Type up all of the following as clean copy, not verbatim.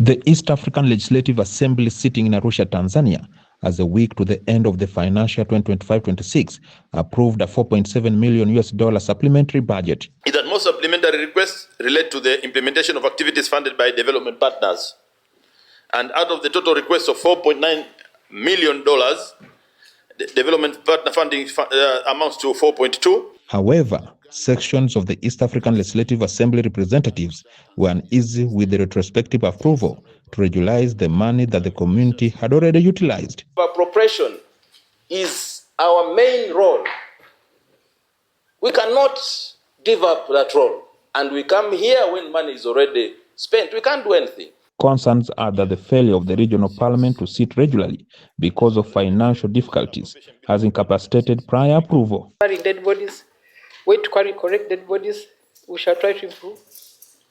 The East African Legislative Assembly sitting in Arusha, Tanzania, as a week to the end of the financial 2025-26, approved a $4.7 million supplementary budget. That most supplementary requests relate to the implementation of activities funded by development partners. And out of the total requests of $4.9 million, the development partner funding amounts to 4.2. However, sections of the East African Legislative Assembly representatives were uneasy with the retrospective approval to regularize the money that the community had already utilized. Appropriation is our main role. We cannot give up that role. And we come here when money is already spent. We can't do anything. Concerns are that the failure of the regional parliament to sit regularly because of financial difficulties has incapacitated prior approval. Carrying dead bodies, wait to carry correct dead bodies. We shall try to improve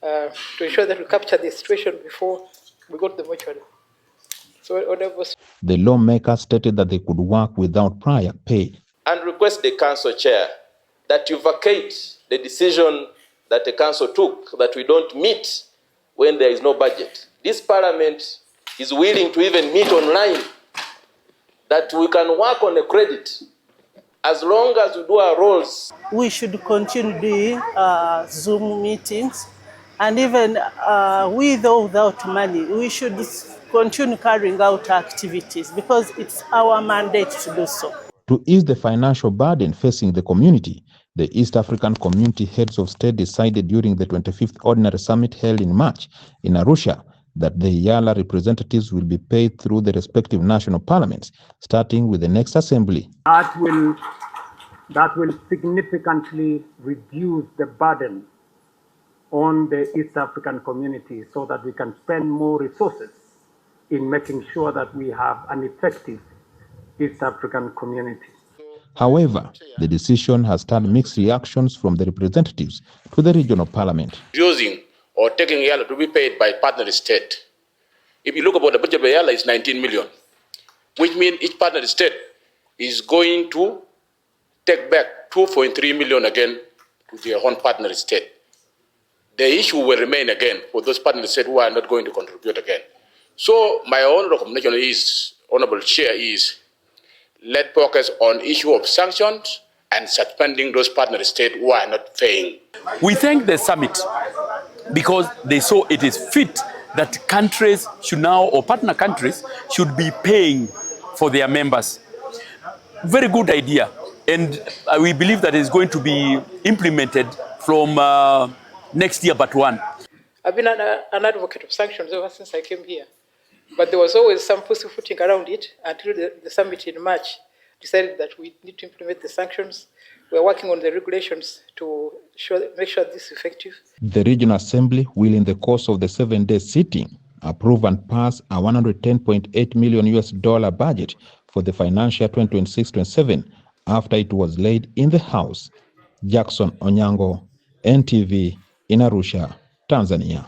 to ensure that we capture the situation before we go to the mortuary. So whatever. The lawmakers stated that they could work without prior pay. And request the council chair that you vacate the decision that the council took that we don't meet when there is no budget. This parliament is willing to even meet online, that we can work on a credit as long as we do our roles. We should continue doing Zoom meetings, and even with or without money, we should continue carrying out activities because it's our mandate to do so. To ease the financial burden facing the community, the East African Community Heads of State decided during the 25th Ordinary Summit held in March in Arusha that the EALA representatives will be paid through the respective national parliaments, starting with the next assembly. That will significantly reduce the burden on the East African community so that we can spend more resources in making sure that we have an effective East African community. However, the decision has stirred mixed reactions from the representatives to the regional parliament. Using or taking EALA to be paid by partner state. If you look about the budget of EALA, it's 19 million, which means each partner state is going to take back 2.3 million again to their own partner state. The issue will remain again for those partner states who are not going to contribute again. So my own recommendation is, Honorable Chair, is let's focus on issue of sanctions and suspending those partner states who are not paying. We thank the summit because they saw it is fit that countries should now, or partner countries, should be paying for their members. Very good idea. And we believe that it's going to be implemented from next year, but one. I've been an advocate of sanctions ever since I came here. But there was always some pussyfooting around it until the summit in March decided that we need to implement the sanctions. We're working on the regulations to make sure this is effective. The Regional Assembly will, in the course of the 7-day sitting, approve and pass a $110.8 million budget for the financial 2026-27 after it was laid in the House. Jackson Onyango, NTV, in Arusha, Tanzania.